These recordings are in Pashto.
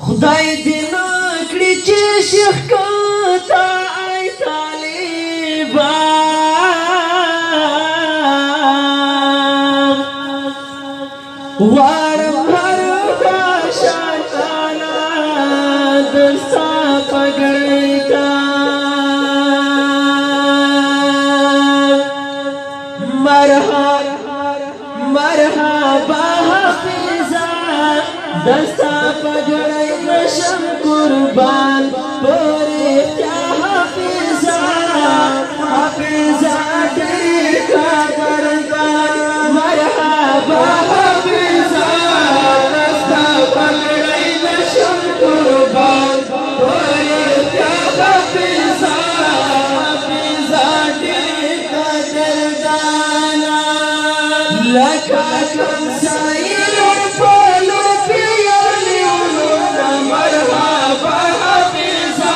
خدای دې نکړي چې شیخ کته ای طالبان وارم هر باشانا دستا پګړی کا مرحبا حافظا دستا پګړی نشم قربان پوری کیا حافظا دې کا درگان مرحبا حافظا دستا پګړی نشم قربان پوری کیا حافظا دې کا درگان لکا کم سائل پولو پیالی علونا مرحبا حافظا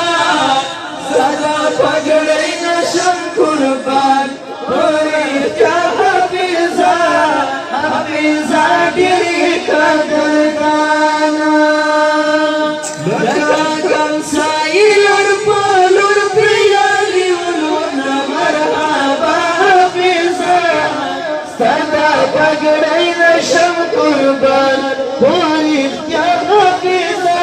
صدا پگڑی نشم قربان پوری کیا حافظا دیری قدردانا لکا کم سائل پولو پیالی علونا مرحبا حافظا صدا پگڑی نشم قربان پوری کیا حافظا